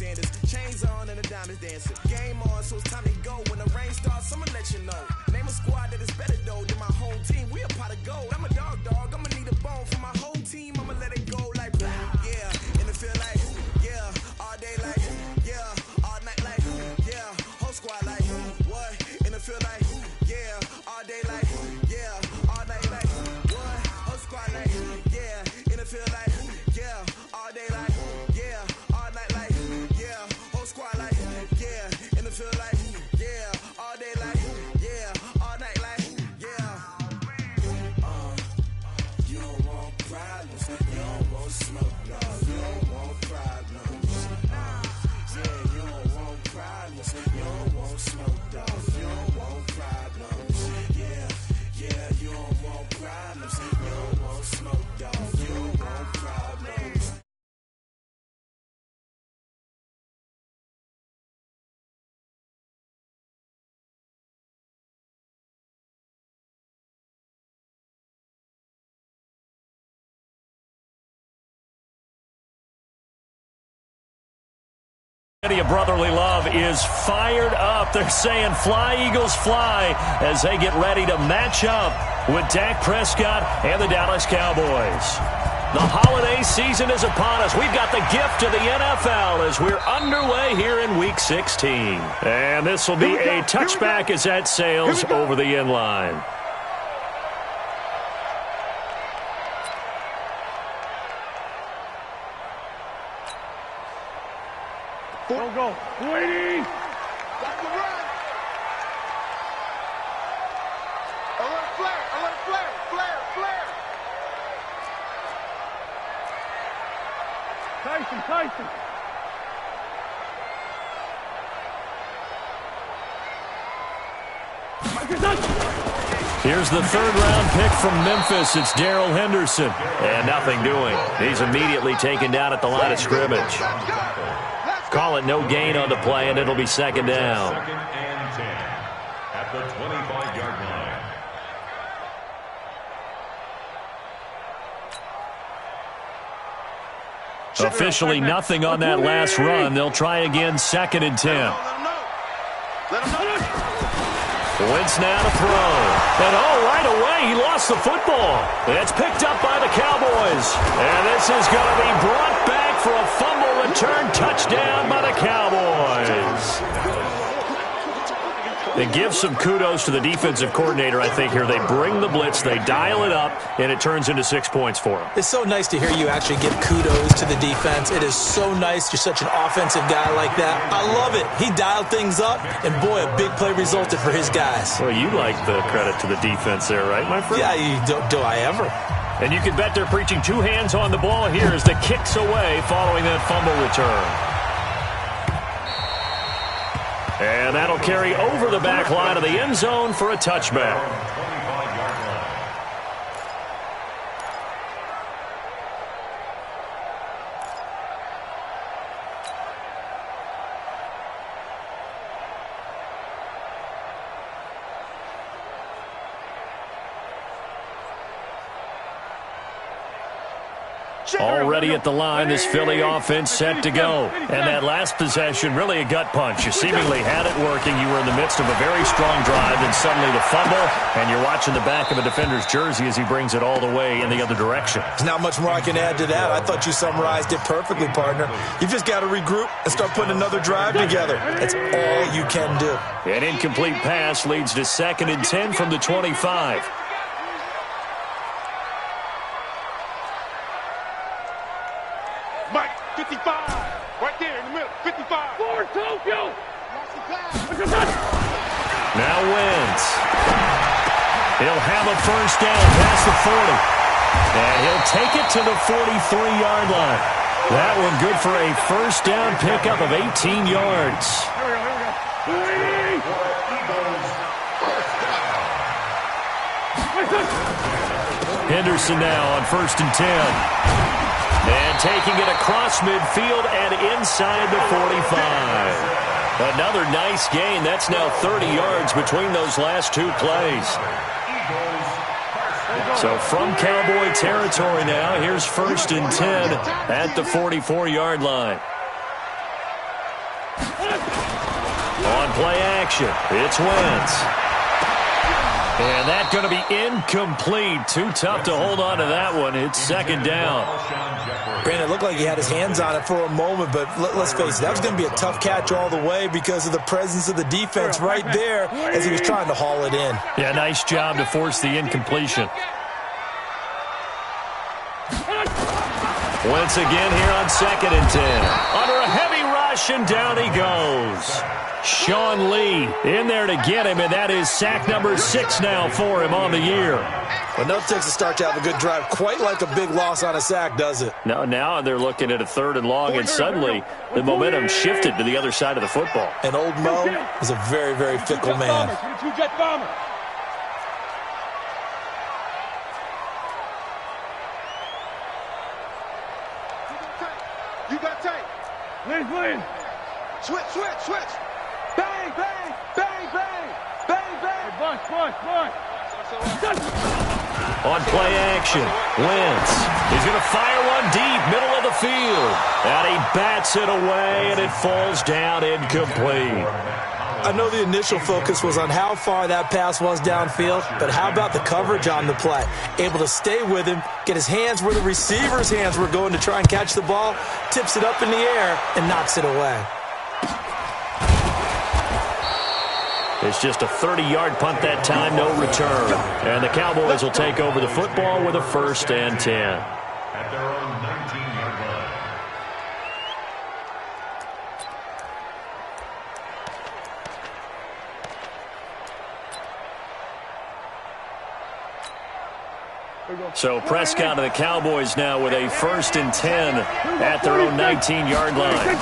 Sanders. Chains on and the diamonds dancing. Game on, so it's time to go. When the rain starts, I'ma let you know. Name a squad that is better though than my whole team. We a pot of gold. I'm a dog. I'ma need a bone for my whole team. I'ma let it go like blah. Yeah, and it feel like yeah, all day like yeah, all night like yeah, whole squad like what? And it feel like yeah, all day like yeah, all night like what? Whole squad like yeah, and it feel like yeah, all day like yeah, all night like yeah, whole squad like yeah, and it feel like yeah, all day like yeah, all night like yeah. You don't want problems, you don't want smoke, dog. You don't want problems. Yeah, you don't want problems, you don't want smoke, dog. You don't want problems. Yeah, you don't want problems, you don't want smoke, dog. You don't want problems. A brotherly love is fired up. They're saying fly, Eagles, fly, as they get ready to match up with Dak Prescott and the Dallas Cowboys. The holiday season is upon us. We've got the gift of the NFL as we're underway here in Week 16. And this will be a touchback as that sails over the end line. Go. Waiting. Got the run. Alert flare. Tyson. Here's the third-round pick from Memphis. It's Darrell Henderson. And nothing doing. He's immediately taken down at the line of scrimmage. Call it no gain on the play, and it'll be second down. Second and 10 at the 25-yard line. Officially nothing on that last run. They'll try again, second and 10. Wentz now to throw. And right away, he lost the football. It's picked up by the Cowboys. And this is going to be brought back for a fumble return touchdown by the Cowboys. They give some kudos to the defensive coordinator, I think, here. They bring the blitz, they dial it up, and it turns into 6 points for them. It's so nice to hear you actually give kudos to the defense. It is so nice. You're such an offensive guy like that. I love it. He dialed things up, and boy, a big play resulted for his guys. Well, you like the credit to the defense there, right, my friend? Yeah, do I ever? And you can bet they're preaching two hands on the ball here as the kick's away following that fumble return. And that'll carry over the back line of the end zone for a touchback. Already at the line, this Philly offense set to go. And that last possession, really a gut punch. You seemingly had it working. You were in the midst of a very strong drive, and suddenly the fumble, and you're watching the back of a defender's jersey as he brings it all the way in the other direction. There's not much more I can add to that. I thought you summarized it perfectly, partner. You've just got to regroup and start putting another drive together. That's all you can do. An incomplete pass leads to second and 10 from the 25. Mike, 55. Right there in the middle. 55. For Tokyo. Now Wentz. He'll have a first down past the 40. And he'll take it to the 43-yard line. That one good for a first down pickup of 18 yards. Henderson now on first and 10. And taking it across midfield and inside the 45. Another nice gain. That's now 30 yards between those last two plays. So from Cowboy territory now, here's first and 10 at the 44-yard line. On play action, it's Wentz. And that's going to be incomplete. Too tough to hold on to that one. It's second down. Granted, it looked like he had his hands on it for a moment, but let's face it, that was going to be a tough catch all the way because of the presence of the defense right there as he was trying to haul it in. Yeah, nice job to force the incompletion. Once again here on 2nd and 10. Under a heavy rush, and down he goes. Sean Lee in there to get him, and that is sack number 6 now for him on the year. Well, no takes a start to have a good drive, quite like a big loss on a sack, does it? No, now they're looking at a 3rd and long, and suddenly the momentum shifted to the other side of the football. And old Mo is a very, very fickle man. You got tape. Lynn. Switch. Bang, bang, bang, bang, bang, bang. Bunch. On play action, Wentz. He's going to fire one deep, middle of the field. And he bats it away, and it falls down incomplete. I know the initial focus was on how far that pass was downfield, but how about the coverage on the play? Able to stay with him, get his hands where the receiver's hands were going to try and catch the ball, tips it up in the air, and knocks it away. It's just a 30-yard punt that time, no return. And the Cowboys will take over the football with a 1st and 10. At their own 19-yard line. So Prescott and the Cowboys now with a 1st and 10 at their own 19-yard line.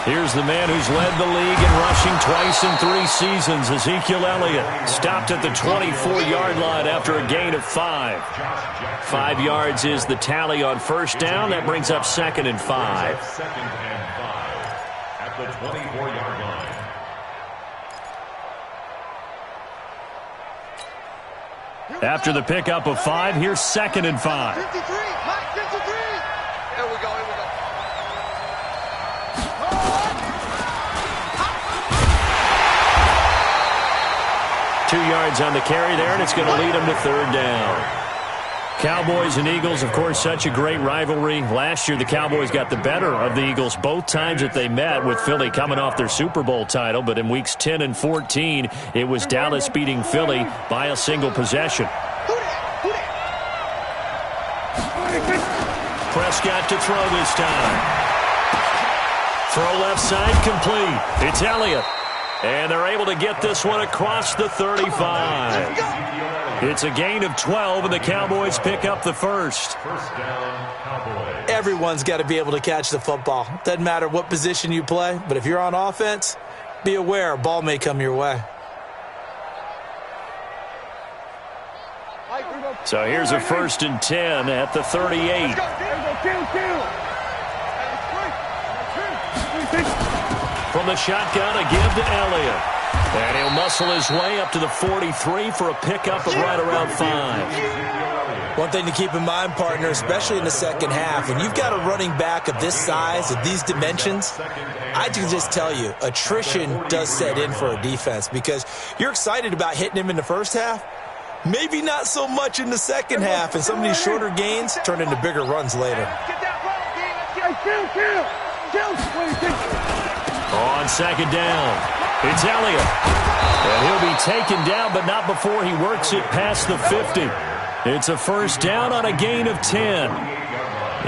Here's the man who's led the league in rushing twice in 3 seasons, Ezekiel Elliott. Stopped at the 24-yard line after a gain of 5. 5 yards is the tally on 1st down. That brings up 2nd and 5. 2nd and 5 at the 24-yard line. After the pickup of 5, here's 2nd and 5. 53, Mike, 53. Here we go. 2 yards on the carry there, and it's going to lead them to 3rd down. Cowboys and Eagles, of course, such a great rivalry. Last year, the Cowboys got the better of the Eagles both times that they met, with Philly coming off their Super Bowl title. But in weeks 10 and 14, it was Dallas beating Philly by a single possession. Prescott to throw this time. Throw left side, complete. It's Elliott. And they're able to get this one across the 35. It's a gain of 12, and the Cowboys pick up the 1st. 1st down, Cowboys. Everyone's got to be able to catch the football. Doesn't matter what position you play, but if you're on offense, be aware a ball may come your way. So here's a 1st and 10 at the 38. From the shotgun, a give to Elliott. And he'll muscle his way up to the 43 for a pickup of right around 5. One thing to keep in mind, partner, especially in the second half, when you've got a running back of this size, of these dimensions, I can just tell you, attrition does set in for a defense because you're excited about hitting him in the first half, maybe not so much in the second half, and some of these shorter gains turn into bigger runs later. On 2nd down, it's Elliott. And he'll be taken down, but not before he works it past the 50. It's a 1st down on a gain of 10.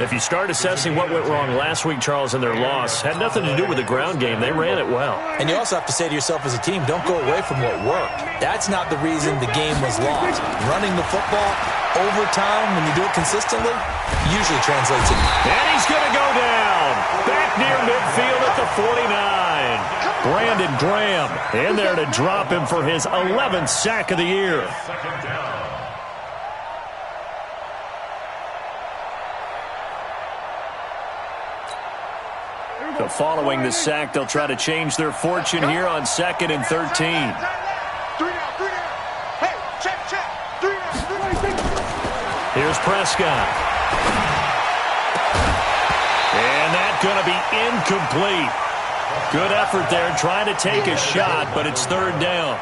If you start assessing what went wrong last week, Charles, in their loss, had nothing to do with the ground game. They ran it well. And you also have to say to yourself as a team, don't go away from what worked. That's not the reason the game was lost. Running the football over time, when you do it consistently, usually translates into. And he's going to go down. Back near midfield at the 49. Brandon Graham in there to drop him for his 11th sack of the year. 2nd down. So following the sack, they'll try to change their fortune here on 2nd and 13. 3 down. Hey, check. 3 down. Here's Prescott. And that's going to be incomplete. Good effort there, trying to take a shot, but it's third down.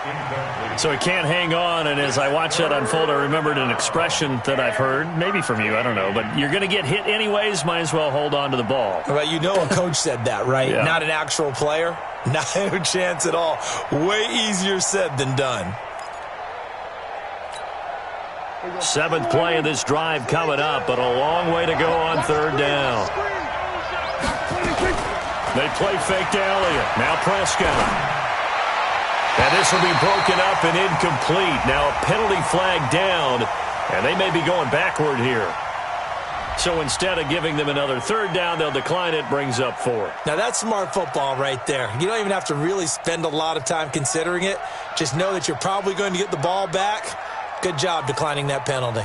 So he can't hang on, and as I watch that unfold, I remembered an expression that I've heard, maybe from you, I don't know, but you're going to get hit anyways, might as well hold on to the ball. Well, you know a coach said that, right? Yeah. Not an actual player. Not a chance at all. Way easier said than done. 7th play of this drive coming up, but a long way to go on third down. They play fake to Elliott. Now Prescott. And this will be broken up and incomplete. Now a penalty flag down, and they may be going backward here. So instead of giving them another third down, they'll decline it, brings up 4. Now that's smart football right there. You don't even have to really spend a lot of time considering it. Just know that you're probably going to get the ball back. Good job declining that penalty.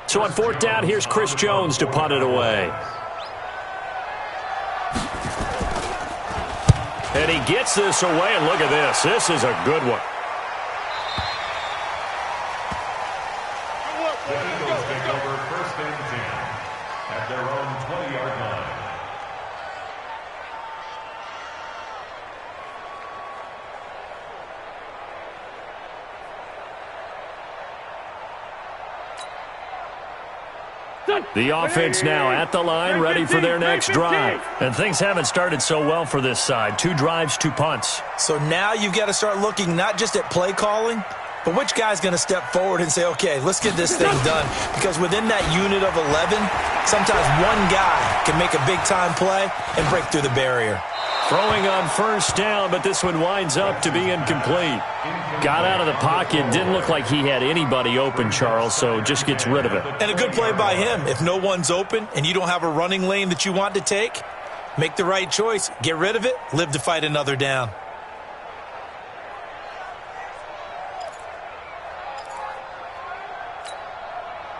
So on 4th down, here's Chris Jones to punt it away. And he gets this away, and look at this. This is a good one. The Eagles take over 1st and 10 at their own 20-yard line. The offense now at the line, ready for their next drive. And things haven't started so well for this side. 2 drives, 2 punts. So now you've got to start looking not just at play calling, but which guy's going to step forward and say, okay, let's get this thing done. Because within that unit of 11, sometimes one guy can make a big-time play and break through the barrier. Throwing on 1st down, but this one winds up to be incomplete. Got out of the pocket. Didn't look like he had anybody open, Charles, so just gets rid of it. And a good play by him. If no one's open and you don't have a running lane that you want to take, make the right choice. Get rid of it. Live to fight another down.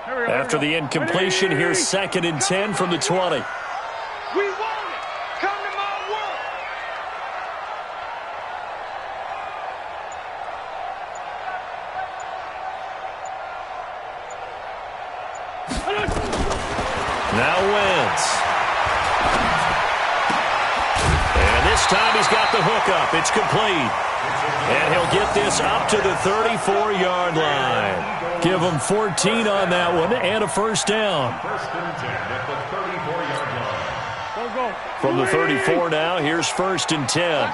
After the incompletion, here's 2nd and 10 from the 20. We want it. Come to my world. Now Wentz. And this time he's got the hook up. It's complete. And he'll get this up to the 34-yard line. Give him 14 on that one and a 1st down. 1st and 10 at the 34-yard line. From the 34 now, here's 1st and 10.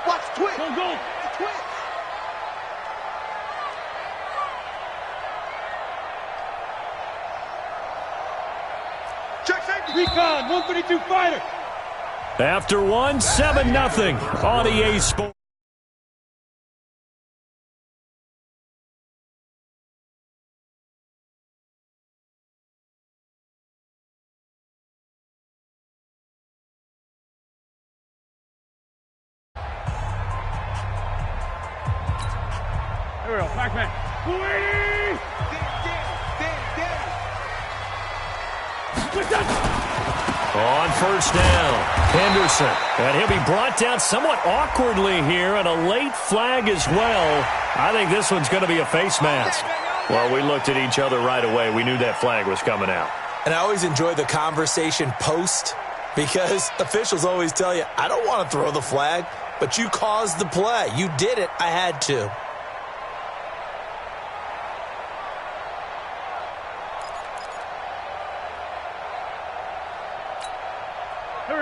Watch twitch. Go. Twitch. Check safety. Recon, 132 fighter. After 1, 7-0 on EA Sports. Here we go, Pac-Man. 280! On 1st down, Henderson. And he'll be brought down somewhat awkwardly here, and a late flag as well. I think this one's going to be a face mask. Well, we looked at each other right away. We knew that flag was coming out. And I always enjoy the conversation post because officials always tell you, I don't want to throw the flag, but you caused the play. You did it. I had to.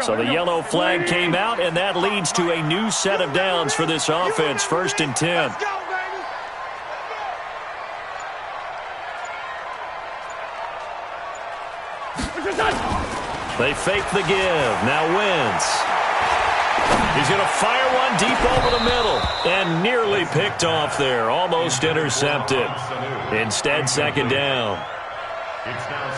So the yellow flag came out, and that leads to a new set of downs for this offense. 1st and 10. They fake the give. Now Wentz. He's going to fire one deep over the middle. And nearly picked off there. Almost intercepted. Instead, 2nd down.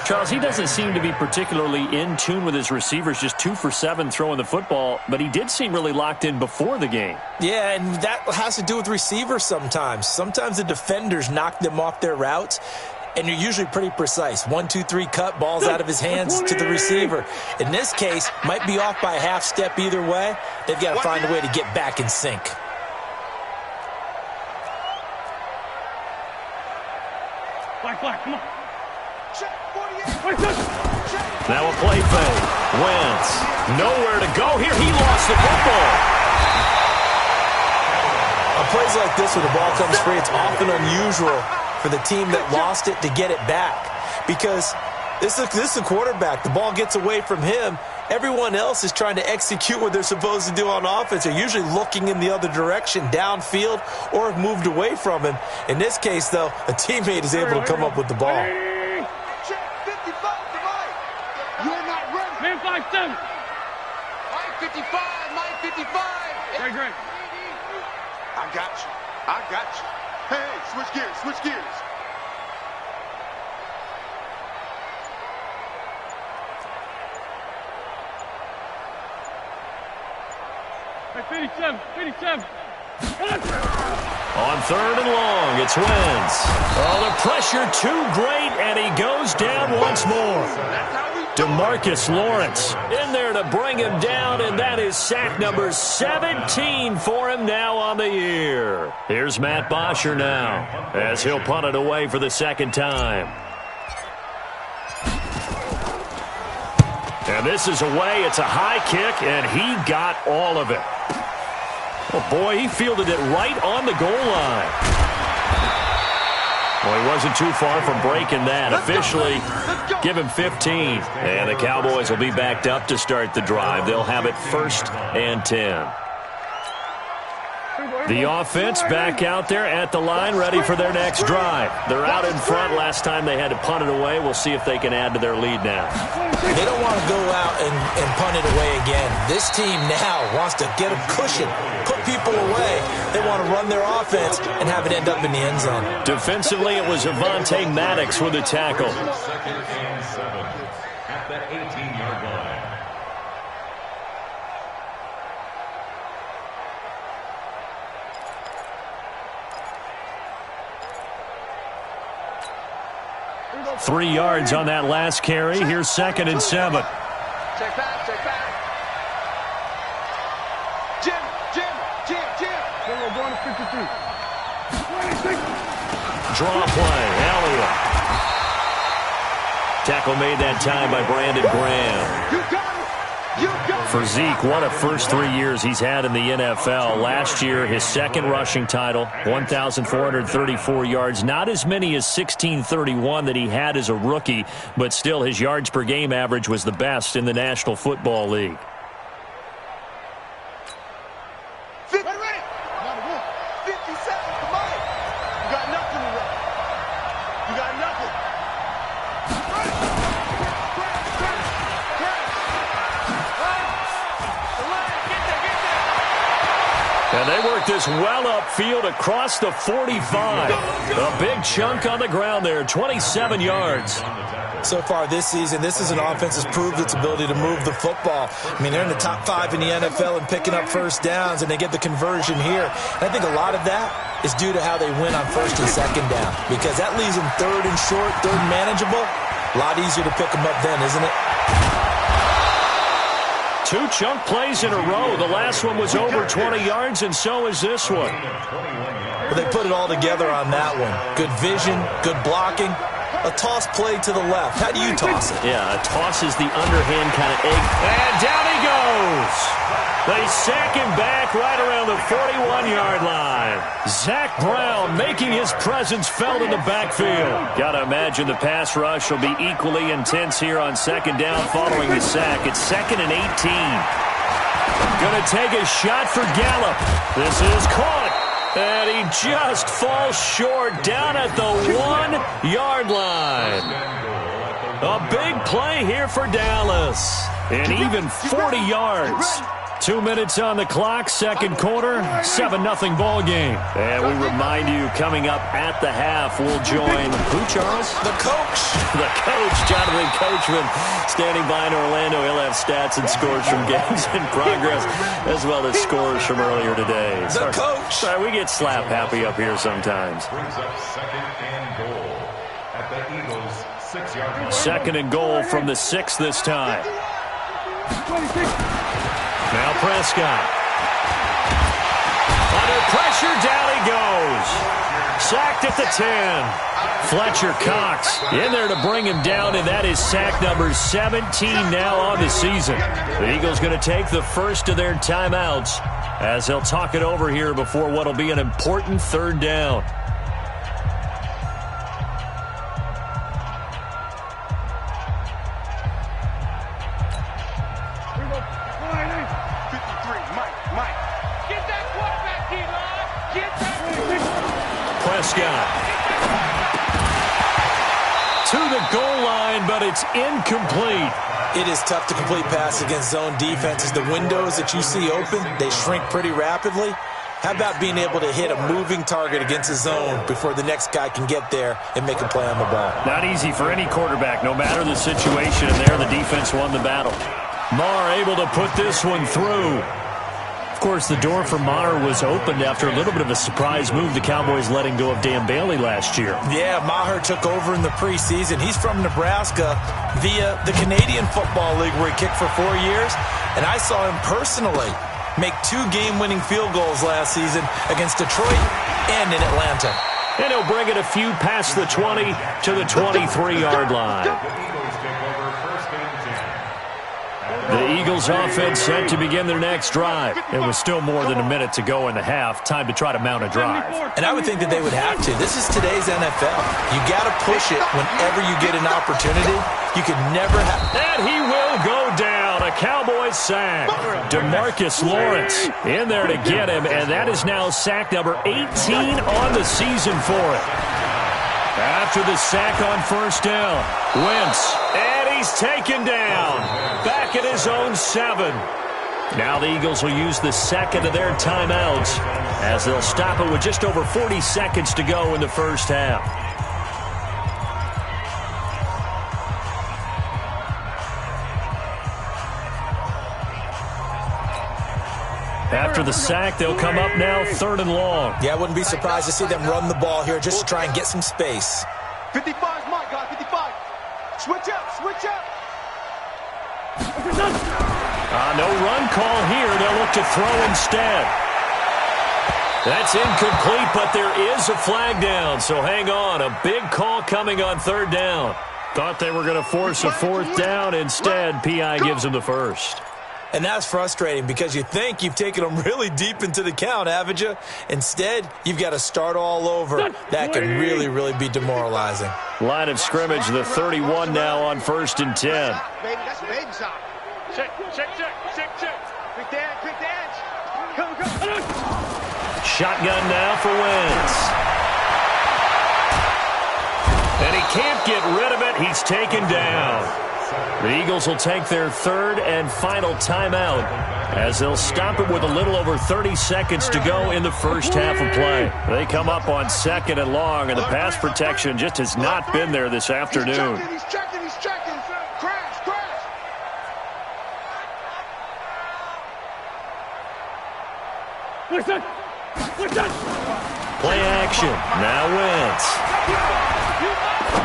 Charles, he doesn't seem to be particularly in tune with his receivers, just 2 for 7 throwing the football, but he did seem really locked in before the game. Yeah, and that has to do with receivers sometimes. Sometimes the defenders knock them off their routes, and you're usually pretty precise. 1, 2, 3 cut, balls out of his hands to the receiver. In this case, might be off by a half step either way. They've got to find a way to get back in sync. Come on. Now a play fake. Wentz. Nowhere to go here. He lost the football. On plays like this where the ball comes free, it's often unusual for the team that lost it to get it back. Because this is the quarterback. The ball gets away from him. Everyone else is trying to execute what they're supposed to do on offense. They're usually looking in the other direction, downfield, or have moved away from him. In this case, though, a teammate is able to come up with the ball. Check 55 to Mike. You're not ready. Man 5-7. Mike 55. Mike 55. Great. I got you. Hey, switch gears. Hey, 57. On 3rd and long, it's Wentz. Oh, the pressure too great, and he goes down once more. DeMarcus Lawrence in there to bring him down, and that is sack number 17 for him now on the year. Here's Matt Bosher now, as he'll punt it away for the second time. And this is away. It's a high kick, and he got all of it. Oh, boy, he fielded it right on the goal line. Well, he wasn't too far from breaking that. Officially, give him 15. And the Cowboys will be backed up to start the drive. They'll have it 1st and 10. The offense back out there at the line, ready for their next drive. They're out in front. Last time they had to punt it away. We'll see if they can add to their lead now. They don't want to go out and punt it away again. This team now wants to get a cushion, put people away. They want to run their offense and have it end up in the end zone. Defensively, it was Avonte Maddox with a tackle. 2nd and 7 at the 18-yard line. Three yards on that last carry. Here's 2nd and 7. Check back. Jim. We're going to 53. Draw play. Elliott. Tackle made that time by Brandon Graham. You got it. For Zeke, what a first 3 years he's had in the NFL. Last year, his 2nd rushing title, 1,434 yards. Not as many as 1,631 that he had as a rookie, but still his yards per game average was the best in the National Football League. Ready. 57 to Mike. You got nothing to run. You got nothing. And they work this well upfield across the 45. A big chunk on the ground there, 27 yards. So far this season, this is an offense that's proved its ability to move the football. I mean, they're in the top 5 in the NFL in picking up first downs, and they get the conversion here. And I think a lot of that is due to how they win on 1st and 2nd down, because that leaves them 3rd and short, 3rd and manageable. A lot easier to pick them up then, isn't it? 2 chunk plays in a row. The last one was over 20 yards, and so is this one. Well, they put it all together on that one. Good vision, good blocking. A toss play to the left. How do you toss it? Yeah, a toss is the underhand kind of egg. And down he goes. They sack him back right around the 41-yard line. Zach Brown making his presence felt in the backfield. Got to imagine the pass rush will be equally intense here on 2nd down following the sack. It's 2nd and 18. Going to take a shot for Gallup. This is caught. And he just falls short down at the 1-yard line. A big play here for Dallas. And even 40 yards. 2 minutes on the clock, 2nd quarter, 7-0 ball game. And we remind you, coming up at the half, we'll join who, Charles? The coach. The coach, Jonathan Coachman, standing by in Orlando. He'll have stats and scores from games in progress, as well as scores from earlier today. The coach. Sorry, we get slap happy up here sometimes. Brings up 2nd and goal at the Eagles' 6-yard line. 2nd and goal from the 6 this time. Now Prescott. Under pressure, down he goes. Sacked at the 10. Fletcher Cox in there to bring him down, and that is sack number 17 now on the season. The Eagles going to take the first of their timeouts as they'll talk it over here before what will be an important third down. Prescott to the goal line, but it's incomplete. It is tough to complete pass against zone defenses. The windows that you see open, they shrink pretty rapidly. How about being able to hit a moving target against a zone before the next guy can get there and make a play on the ball? Not easy for any quarterback, no matter the situation, and there the defense won the battle. Maher able to put this one through. Of course, the door for Maher was opened after a little bit of a surprise move, the Cowboys letting go of Dan Bailey last year. Yeah, Maher took over in the preseason. He's from Nebraska via the Canadian Football League where he kicked for 4 years. And I saw him personally make 2 game-winning field goals last season against Detroit and in Atlanta. And he'll bring it a few past the 20 to the 23-yard line. The Eagles offense set to begin their next drive. It was still more than a minute to go in the half. Time to try to mount a drive. And I would think that they would have to. This is today's NFL. You got to push it whenever you get an opportunity. You can never have. And he will go down. A Cowboys sack. DeMarcus Lawrence in there to get him. And that is now sack number 18 on the season for it. After the sack on first down, Wentz, and he's taken down. Back at his own 7. Now the Eagles will use the second of their timeouts as they'll stop it with just over 40 seconds to go in the first half. After the sack, they'll come up now 3rd and long. Yeah, I wouldn't be surprised to see them run the ball here just to try and get some space. 55 is my guy, 55. Switch up, switch up. No run call here. They'll look to throw instead. That's incomplete, but there is a flag down, so hang on. A big call coming on 3rd down. Thought they were going to force a 4th down. Instead, P.I. gives them the first. And that's frustrating because you think you've taken them really deep into the count, haven't you? Instead, you've got to start all over. That can really, really be demoralizing. Line of scrimmage, the 31 now on 1st and 10. Baby, that's a baby shot. Check. Quick dance. Come. Shotgun now for Wentz. And he can't get rid of it. He's taken down. The Eagles will take their 3rd and final timeout as they'll stop it with a little over 30 seconds to go in the first half of play. They come up on 2nd and long, and the pass protection just has not been there this afternoon. He's checking. Crash. Play action. Now Wentz.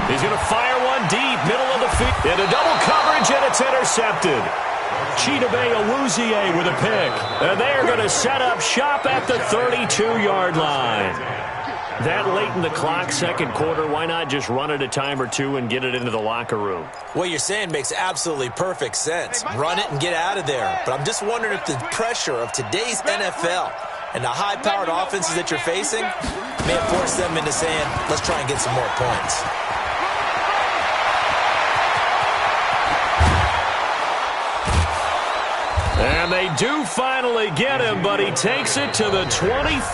He's going to fire one deep, middle of the field. Into double coverage, and it's intercepted. Chidobe Awuzie with a pick. And they're going to set up shop at the 32-yard line. That late in the clock, 2nd quarter, why not just run it a time or 2 and get it into the locker room? What you're saying makes absolutely perfect sense. Run it and get out of there. But I'm just wondering if the pressure of today's NFL and the high-powered offenses that you're facing may have forced them into saying, let's try and get some more points. And they do finally get him, but he takes it to the 25.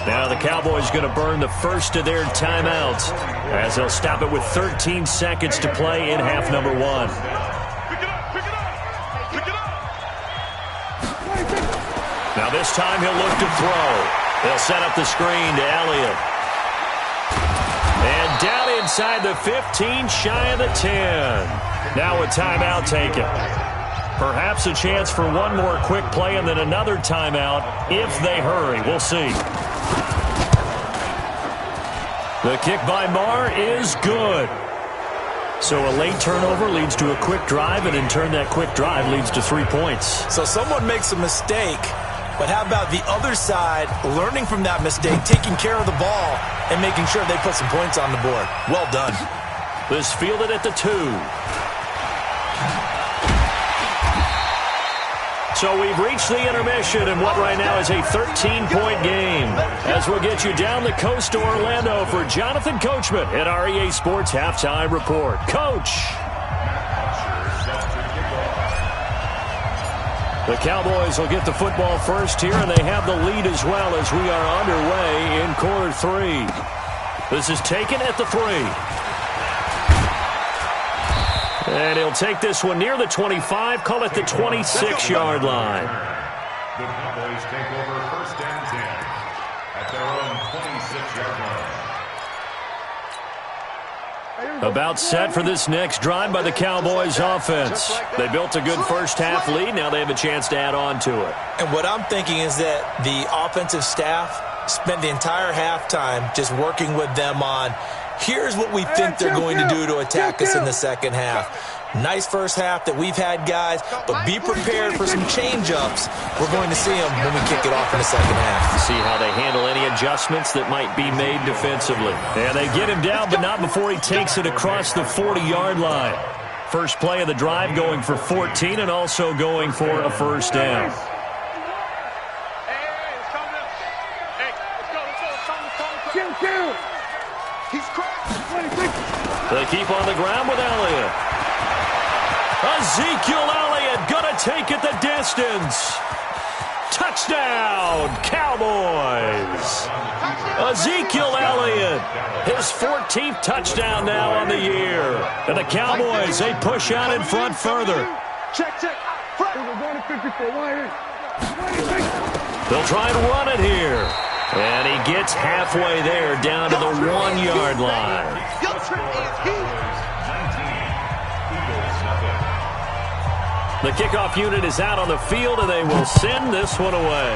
Now the Cowboys going to burn the first of their timeouts as they'll stop it with 13 seconds to play in half number 1. Now this time he'll look to throw. They'll set up the screen to Elliott. And down inside the 15, shy of the 10. Now a timeout taken. Perhaps a chance for one more quick play and then another timeout if they hurry. We'll see. The kick by Maher is good. So a late turnover leads to a quick drive, and in turn that quick drive leads to 3 points. So someone makes a mistake But how about the other side, learning from that mistake, taking care of the ball, and making sure they put some points on the board? Well done. This fielded at the 2. So we've reached the intermission in what right now is a 13-point game. As we'll get you down the coast to Orlando for Jonathan Coachman at our EA Sports Halftime Report. Coach. The Cowboys will get the football first here, and they have the lead as well as we are underway in quarter 3. This is taken at the 3. And he'll take this one near the 25, call it the 26-yard line. The Cowboys take over first and 10 at their own 26-yard line. About set for this next drive by the Cowboys offense. They built a good first-half lead. Now they have a chance to add on to it. And what I'm thinking is that the offensive staff spent the entire halftime just working with them on, here's what we think they're going to do to attack us in the second half. Nice first half that we've had, guys, but be prepared for some change-ups. We're going to see them when we kick it off in the second half. See how they handle any adjustments that might be made defensively. And they get him down, but not before he takes it across the 40-yard line. First play of the drive going for 14 and also going for a first down. They keep on the ground with Elliott. Ezekiel Elliott gonna take it the distance. Touchdown, Cowboys. Ezekiel Elliott, his 14th touchdown now on the year. And the Cowboys, they push out in front further. They'll try and run it here. And he gets halfway there down to the 1-yard line. The kickoff unit is out on the field, and they will send this one away.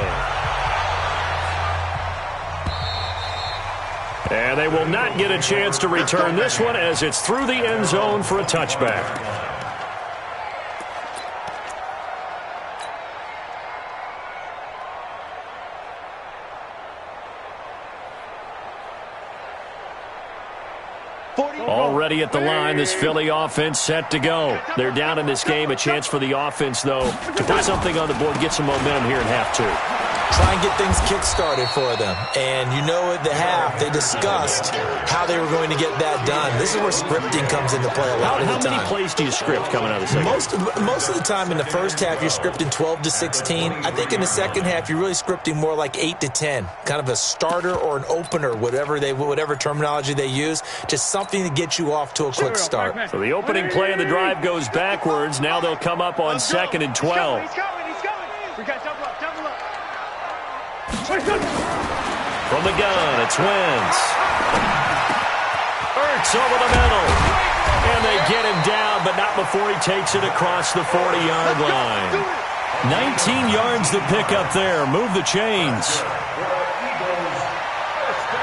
And they will not get a chance to return this one as it's through the end zone for a touchback. Already at the line, this Philly offense set to go. They're down in this game. A chance for the offense, though, to put something on the board, get some momentum here in half 2. Try and get things kick-started for them. And you know at the half, they discussed how they were going to get that done. This is where scripting comes into play a lot of the time. How many plays do you script coming out of the second? Most of the time in the first half, you're scripting 12 to 16. I think in the second half, you're really scripting more like 8 to 10. Kind of a starter or an opener, whatever terminology they use. Just something to get you off to a quick start. So the opening play of the drive goes backwards. Now they'll come up on 2nd and 12. He's going. We got double up. From the gun, it's Wentz. Ertz over the middle. And they get him down, but not before he takes it across the 40-yard line. 19 yards to pick up there. Move the chains.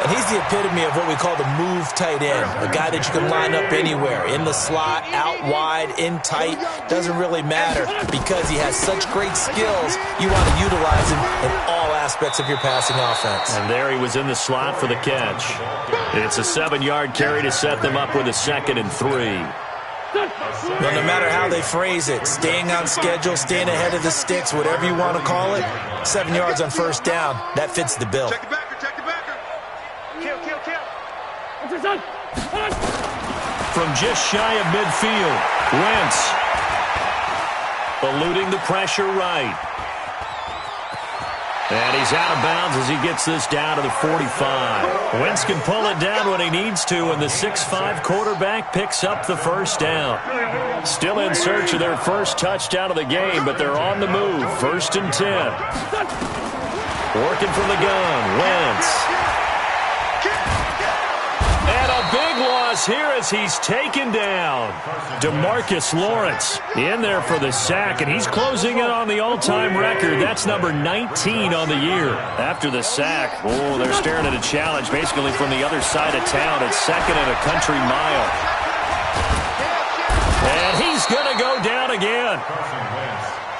And he's the epitome of what we call the move tight end. A guy that you can line up anywhere. In the slot, out wide, in tight. Doesn't really matter because he has such great skills. You want to utilize him in all aspects of your passing offense. And there he was in the slot for the catch. It's a 7-yard carry to set them up with a 2nd and 3. Well, no matter how they phrase it, staying on schedule, staying ahead of the sticks, whatever you want to call it, 7 yards on first down, that fits the bill. Check the backer. From just shy of midfield, Wentz eluding the pressure right. And he's out of bounds as he gets this down to the 45. Wentz can pull it down when he needs to, and the 6'5" quarterback picks up the first down. Still in search of their first touchdown of the game, but they're on the move. 1st and 10. Working from the gun, Wentz. And a big loss here as he's taken down. DeMarcus Lawrence in there for the sack, and he's closing in on the all-time record. That's number 19 on the year. After the sack, they're staring at a challenge basically from the other side of town. It's 2nd and a country mile. And he's going to go down again.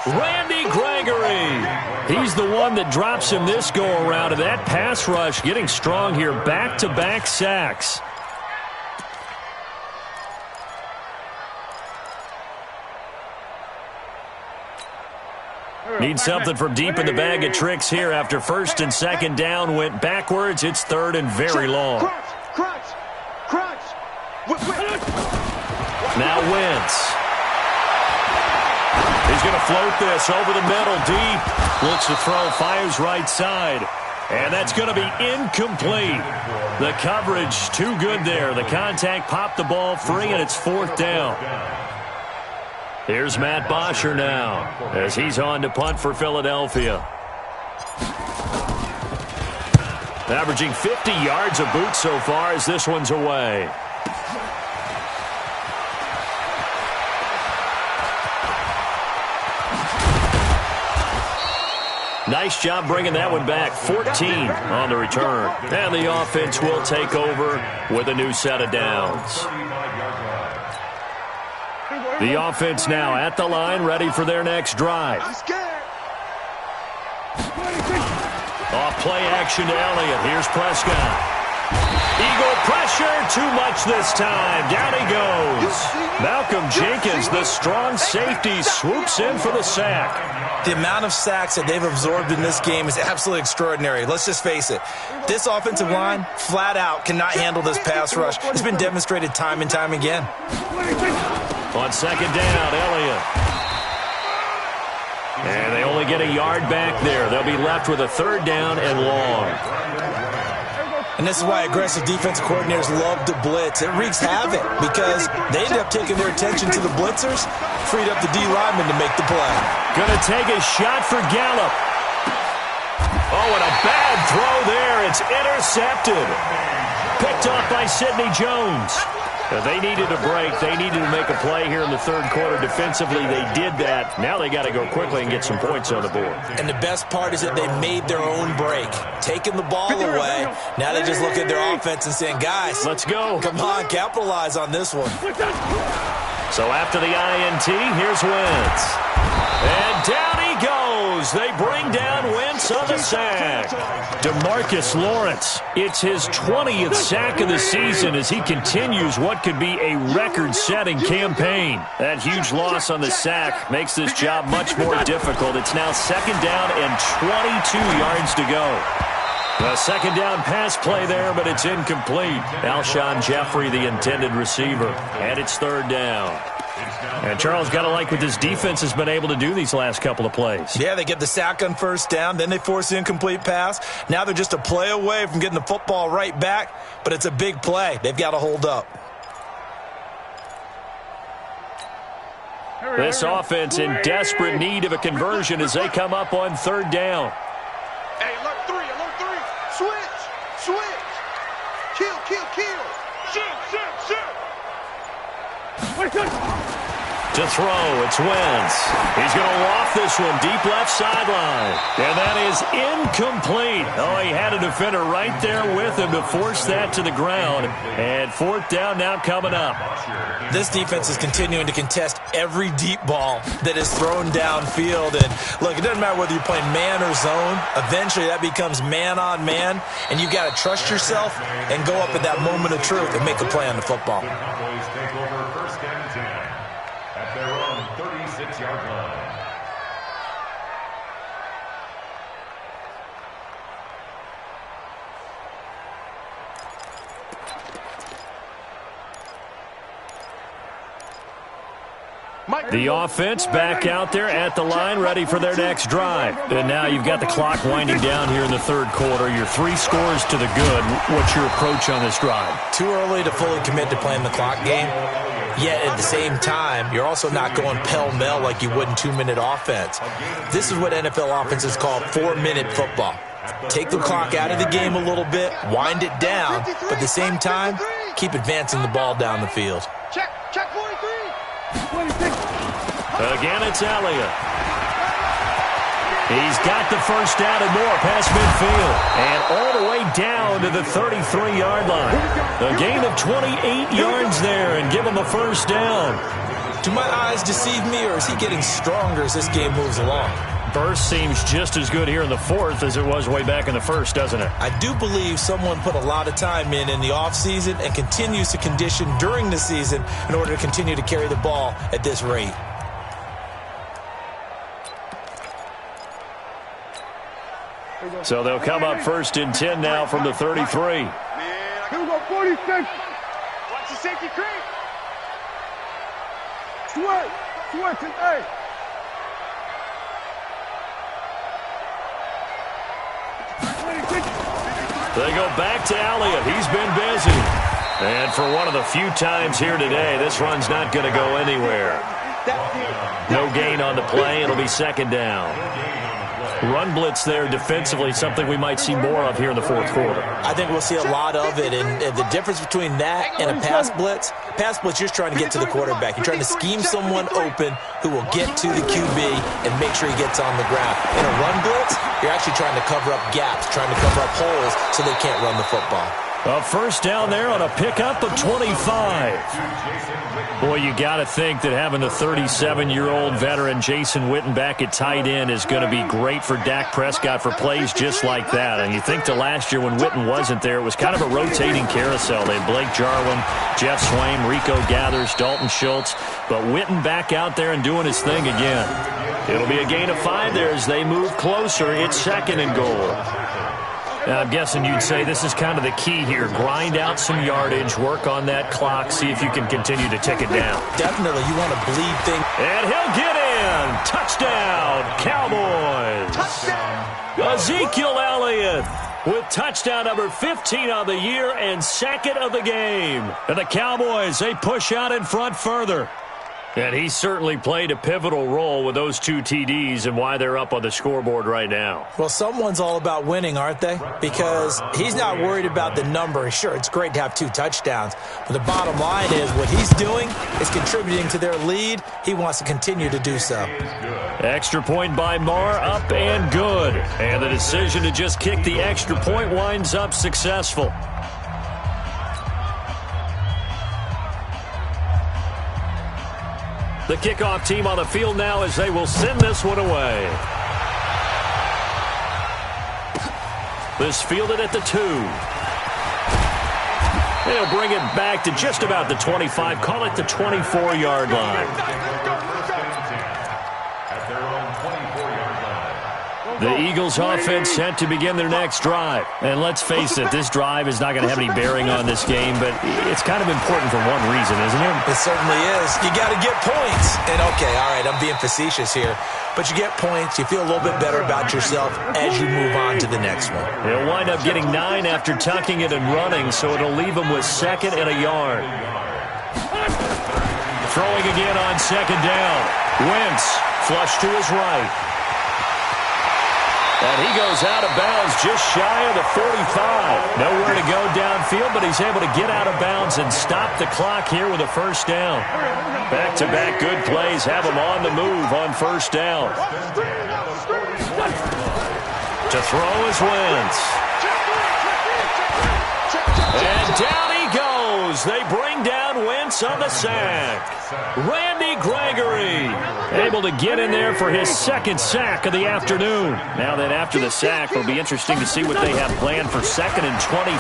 Randy Gregory. He's the one that drops him this go-around, and that pass rush getting strong here. Back-to-back sacks. Need something from deep in the bag of tricks here after first and second down went backwards. It's third and very long. Crunch. Now Wentz. He's going to float this over the middle deep. Looks to throw, fires right side. And that's going to be incomplete. The coverage too good there. The contact popped the ball free, and it's fourth down. Here's Matt Bosher now as he's on to punt for Philadelphia. Averaging 50 yards a boot so far as this one's away. Nice job bringing that one back. 14 on the return. And the offense will take over with a new set of downs. The offense now at the line, ready for their next drive. Off play action to Elliott. Here's Prescott. Eagle pressure, too much this time. Down he goes. Malcolm Jenkins, the strong safety, swoops in for the sack. The amount of sacks that they've absorbed in this game is absolutely extraordinary. Let's just face it. This offensive line, flat out, cannot handle this pass rush. It's been demonstrated time and time again. On second down, Elliott. And they only get a yard back there. They'll be left with a third down and long. And this is why aggressive defensive coordinators love to blitz. It wreaks havoc because they end up taking their attention to the blitzers, freed up the D lineman to make the play. Going to take a shot for Gallup. Oh, and a bad throw there. It's intercepted. Picked off by Sidney Jones. They needed a break. They needed to make a play here in the third quarter. Defensively, they did that. Now they got to go quickly and get some points on the board. And the best part is that they made their own break. Taking the ball away. Now they just look at their offense and saying, guys, let's go. Come on, capitalize on this one. So after the INT, here's Wentz. And down he goes. They bring down Wentz on the sack. DeMarcus Lawrence, it's his 20th sack of the season as he continues what could be a record-setting campaign. That huge loss on the sack makes this job much more difficult. It's now second down and 22 yards to go. A second down pass play there, but it's incomplete. Alshon Jeffrey, the intended receiver. And it's third down. And Charles, got to like what this defense has been able to do these last couple of plays. Yeah, they get the sack on first down, then they force the incomplete pass. Now they're just a play away from getting the football right back, but it's a big play. They've got to hold up. This offense in desperate need of a conversion as they come up on third down. Hey, alert three. Switch. Kill. Shoot. To throw, it's Wentz. He's going to loft this one deep left sideline. And that is incomplete. Oh, he had a defender right there with him to force that to the ground. And fourth down now coming up. This defense is continuing to contest every deep ball that is thrown downfield. And look, it doesn't matter whether you're playing man or zone. Eventually that becomes man on man. And you've got to trust yourself and go up at that moment of truth and make a play on the football. Cowboys take over first and 10 at their own 36-yard line. The offense back out there at the line, ready for their next drive. And now you've got the clock winding down here in the third quarter. You're 3 scores to the good. What's your approach on this drive? Too early to fully commit to playing the clock game. Yet at the same time, you're also not going pell-mell like you would in 2-minute offense. This is what NFL offenses call 4-minute football. Take the clock out of the game a little bit, wind it down, but at the same time, keep advancing the ball down the field. Check 43. Again, it's Elliott. He's got the first down and more past midfield. And all the way down to the 33-yard line. A gain of 28 yards there and give him a first down. Do my eyes deceive me, or is he getting stronger as this game moves along? Burst seems just as good here in the fourth as it was way back in the first, doesn't it? I do believe someone put a lot of time in the offseason and continues to condition during the season in order to continue to carry the ball at this rate. So they'll come up first and 10 now from the 33. Here we go, 46. Watch the safety creep. Switch it, hey. They go back to Elliott. He's been busy. And for one of the few times here today, this run's not going to go anywhere. No gain on the play. It'll be second down. Run blitz there defensively, something we might see more of here in the fourth quarter. I think we'll see a lot of it, and the difference between that and a pass blitz, you're just trying to get to the quarterback. You're trying to scheme someone open who will get to the QB and make sure he gets on the ground. In a run blitz, you're actually trying to cover up gaps, trying to cover up holes so they can't run the football. A first down there on a pickup of 25. Boy, you got to think that having the 37-year-old veteran Jason Witten back at tight end is going to be great for Dak Prescott for plays just like that. And you think to last year when Witten wasn't there, it was kind of a rotating carousel. They had Blake Jarwin, Jeff Swaim, Rico Gathers, Dalton Schultz. But Witten back out there and doing his thing again. It'll be a gain of 5 there as they move closer. It's second and goal. Now, I'm guessing you'd say this is kind of the key here. Grind out some yardage, work on that clock, see if you can continue to tick it down. Definitely. You want to bleed things. And he'll get in. Touchdown, Cowboys. Touchdown. Ezekiel Elliott with touchdown number 15 on the year and second of the game. And the Cowboys, they push out in front further. And he certainly played a pivotal role with those 2 TDs and why they're up on the scoreboard right now. Well, someone's all about winning, aren't they? Because he's not worried about the number. Sure, it's great to have 2 touchdowns. But the bottom line is what he's doing is contributing to their lead. He wants to continue to do so. Extra point by Marr, up and good. And the decision to just kick the extra point winds up successful. The kickoff team on the field now as they will send this one away. This fielded at the 2. They'll bring it back to just about the 25. Call it the 24-yard line. The Eagles offense set to begin their next drive. And let's face it, this drive is not going to have any bearing on this game, but it's kind of important for one reason, isn't it? It certainly is. You got to get points. And okay, all right, I'm being facetious here. But you get points, you feel a little bit better about yourself as you move on to the next one. They'll wind up getting 9 after tucking it and running, so it'll leave them with second and a yard. Throwing again on second down. Wentz, flush to his right. And he goes out of bounds just shy of the 45. Nowhere to go downfield, but he's able to get out of bounds and stop the clock here with a first down. Back-to-back good plays have him on the move on first down. To throw is Wentz. And down he goes. They bring down Wentz on the sack. Randy Gregory able to get in there for his second sack of the afternoon. Now that after the sack, it'll be interesting to see what they have planned for second and 23.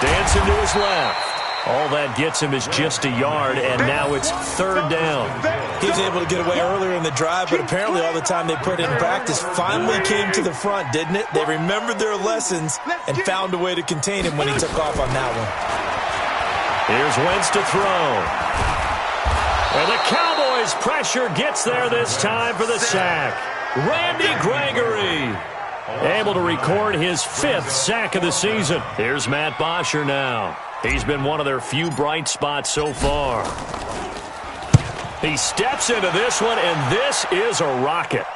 Dancing to his left. All that gets him is just a yard, and now it's third down. He was able to get away earlier in the drive, but apparently all the time they put in practice finally came to the front, didn't it? They remembered their lessons and found a way to contain him when he took off on that one. Here's Wentz to throw. And the Cowboys pressure gets there this time for the sack. Randy Gregory able to record his 5th sack of the season. Here's Matt Bosher now. He's been one of their few bright spots so far. He steps into this one, and this is a rocket.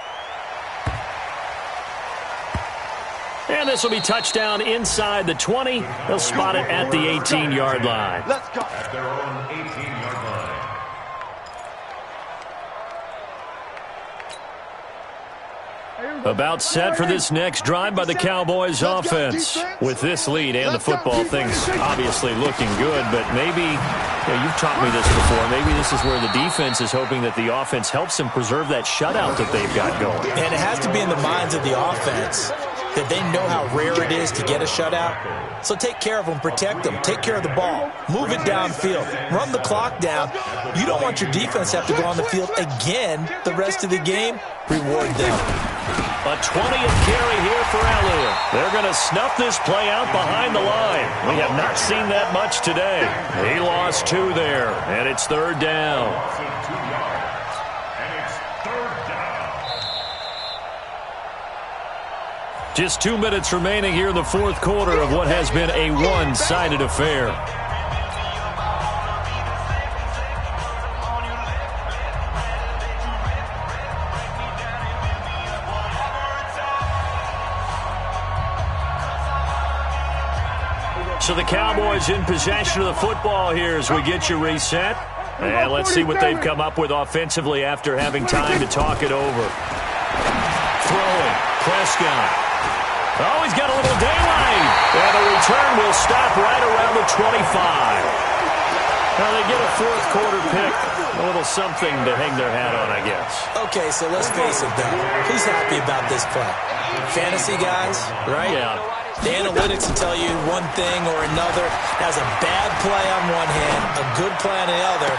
And this will be touchdown inside the 20. They'll spot it at the 18-yard line. Let's go. At their own 18-yard line. About set for this next drive by the Cowboys offense. With this lead and the football, things obviously looking good, but maybe, you've taught me this before, maybe this is where the defense is hoping that the offense helps them preserve that shutout that they've got going. And it has to be in the minds of the offense that they know how rare it is to get a shutout. So take care of them, protect them, take care of the ball, move it downfield, run the clock down. You don't want your defense to have to go on the field again the rest of the game. Reward them. A 20th carry here for Elliott. They're going to snuff this play out behind the line. We have not seen that much today. He lost 2 there, and it's 3rd down. Just 2 minutes remaining here in the 4th quarter of what has been a one-sided affair. So the Cowboys in possession of the football here as we get you reset. And let's see what they've come up with offensively after having time to talk it over. Throwing, Prescott. Oh, he's got a little daylight. And the return will stop right around the 25. Now they get a 4th quarter pick. A little something to hang their hat on, I guess. Okay, so let's face it, though. Who's happy about this play? Fantasy guys, right? Yeah. The analytics will tell you one thing or another. That's a bad play on one hand, a good play on the other,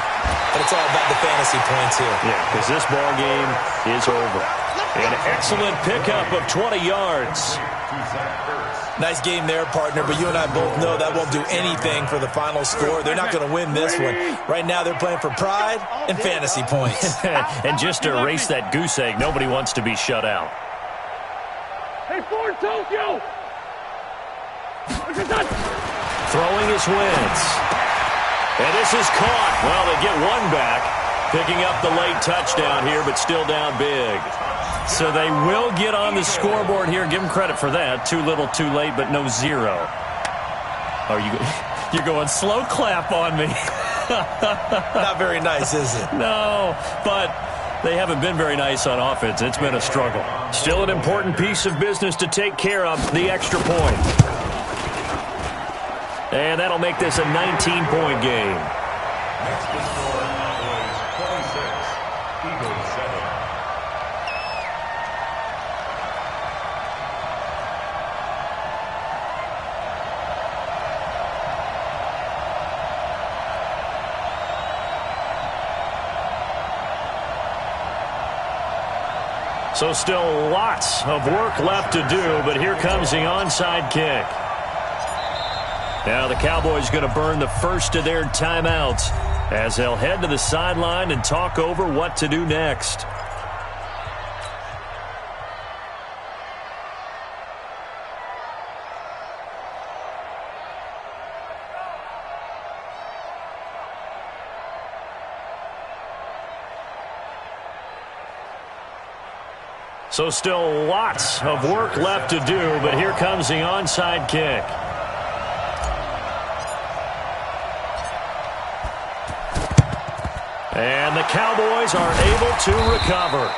but it's all about the fantasy points here. Yeah, because this ball game is over. An excellent pickup of 20 yards. Nice game there, partner, but you and I both know that won't do anything for the final score. They're not going to win this one. Right now they're playing for pride and fantasy points. And just to erase that goose egg, nobody wants to be shut out. Hey, Ford, Tokyo! Throwing his Wentz. And this is caught. Well, they get one back. Picking up the late touchdown here, but still down big. So they will get on the scoreboard here. Give them credit for that. Too little, too late, but no 0. Are you're going slow clap on me. Not very nice, is it? No, but they haven't been very nice on offense. It's been a struggle. Still an important piece of business to take care of, the extra point. And that'll make this a 19-point game. Next to score, Cowboys 26, Eagles 7. So still lots of work left to do, but here comes the onside kick. Now the Cowboys going to burn the first of their timeouts as they'll head to the sideline and talk over what to do next. So still lots of work left to do, but here comes the onside kick. And the Cowboys are able to recover.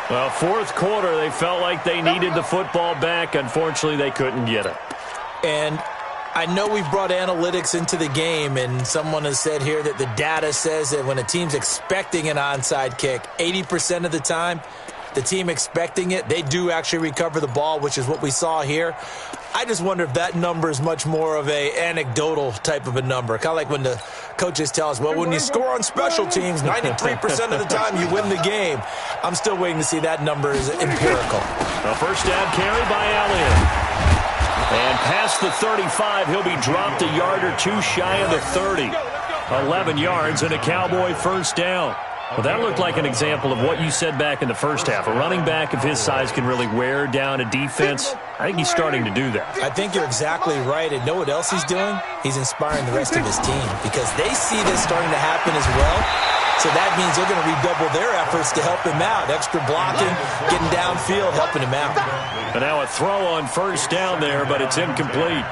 Well, 4th quarter, they felt like they needed the football back. Unfortunately, they couldn't get it. And I know we've brought analytics into the game, and someone has said here that the data says that when a team's expecting an onside kick, 80% of the time, the team expecting it, they do actually recover the ball, which is what we saw here. I just wonder if that number is much more of a anecdotal type of a number. Kind of like when the coaches tell us, well, when you score on special teams, 93% of the time you win the game. I'm still waiting to see that number is empirical. A first down carry by Elliott. And past the 35, he'll be dropped a yard or two shy of the 30. 11 yards and a Cowboy first down. Well, that looked like an example of what you said back in the first half. A running back of his size can really wear down a defense. I think he's starting to do that. I think you're exactly right. And know what else he's doing? He's inspiring the rest of his team because they see this starting to happen as well. So that means they're going to redouble their efforts to help him out. Extra blocking, getting downfield, helping him out. And now a throw on first down there, but it's incomplete.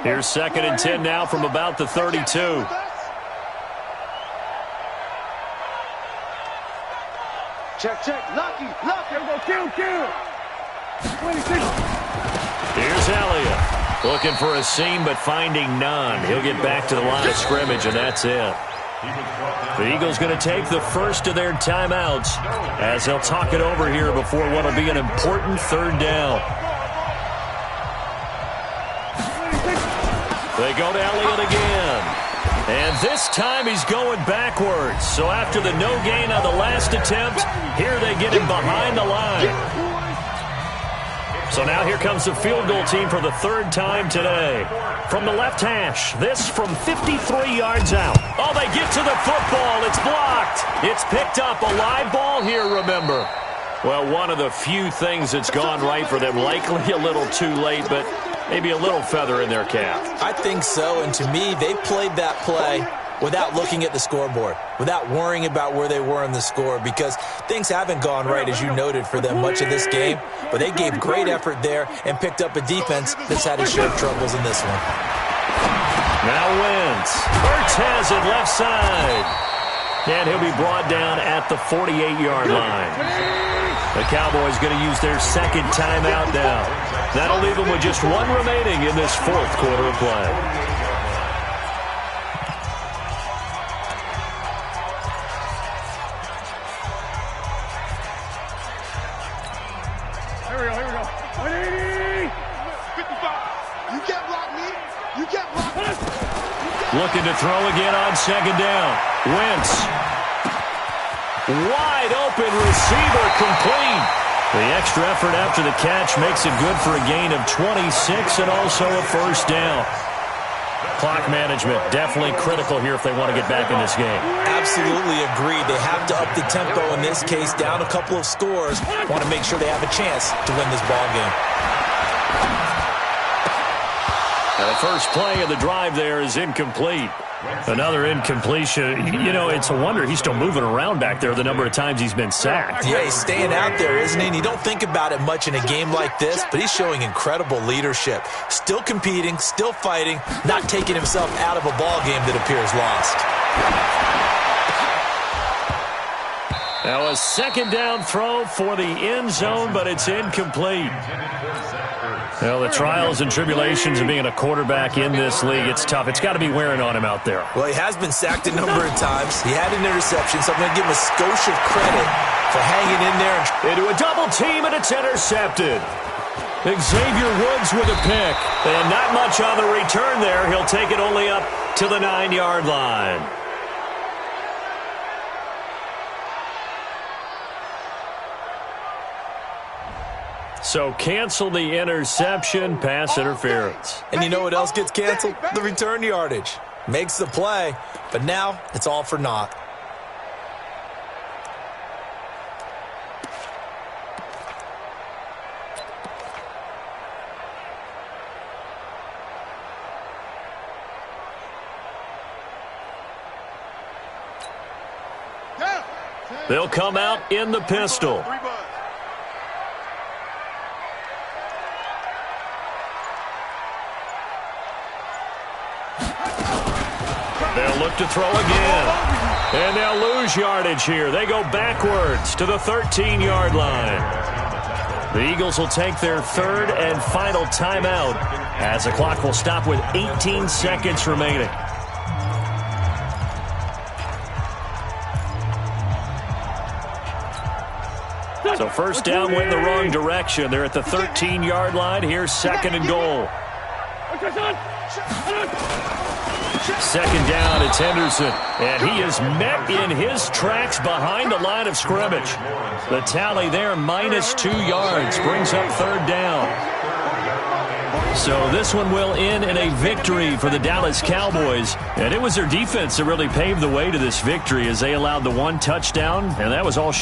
Here's 2nd and 10 now from about the 32. Check, check. Lucky. Kill. 26. Here's Elliott. Looking for a seam, but finding none. He'll get back to the line of scrimmage, and that's it. The Eagles going to take the first of their timeouts as they'll talk it over here before what will be an important third down. They go to Elliott again. And this time he's going backwards. So after the no gain on the last attempt, here they get him behind the line. So now here comes the field goal team for the third time today. From the left hash, this from 53 yards out. Oh, they get to the football. It's blocked. It's picked up. A live ball here, remember. Well, one of the few things that's gone right for them. Likely a little too late, but maybe a little feather in their cap. I think so, and to me, they played that play without looking at the scoreboard, without worrying about where they were in the score, because things haven't gone right, as you noted, for them much of this game. But they gave great effort there and picked up a defense that's had its share of troubles in this one. Now Wentz. Ertz has it left side. And he'll be brought down at the 48-yard line. The Cowboys going to use their second timeout now. That'll leave them with just one remaining in this fourth quarter of play. Here we go. 180. 55. You can't block me. You can't block me. Looking to throw again on second down. Wentz. Wide open receiver, complete. The extra effort after the catch makes it good for a gain of 26 and also a first down. Clock management definitely critical here if they want to get back in this game. Absolutely agreed. They have to up the tempo in this case, down a couple of scores. Want to make sure they have a chance to win this ball game. And the first play of the drive there is incomplete. Another incompletion. You know, it's a wonder he's still moving around back there the number of times he's been sacked. Yeah, he's staying out there, isn't he? And you don't think about it much in a game like this, but he's showing incredible leadership. Still competing, still fighting, not taking himself out of a ball game that appears lost. Now a second down throw for the end zone, but it's incomplete. Well, the trials and tribulations of being a quarterback in this league, it's tough. It's got to be wearing on him out there. Well, he has been sacked a number of times. He had an interception, so I'm going to give him a skosh of credit for hanging in there. Into a double team, and it's intercepted. Xavier Woods with a pick. And not much on the return there. He'll take it only up to the 9-yard line. So cancel the interception, pass interference. And you know what else gets canceled? The return yardage. Makes the play, but now it's all for naught. They'll come out in the pistol. They'll look to throw again. And they'll lose yardage here. They go backwards to the 13-yard line. The Eagles will take their third and final timeout as the clock will stop with 18 seconds remaining. So first down went in the wrong direction. They're at the 13-yard line. Here's second and goal. Second down, it's Henderson. And he is met in his tracks behind the line of scrimmage. The tally there, -2 yards, brings up third down. So this one will end in a victory for the Dallas Cowboys. And it was their defense that really paved the way to this victory as they allowed the one touchdown, and that was all.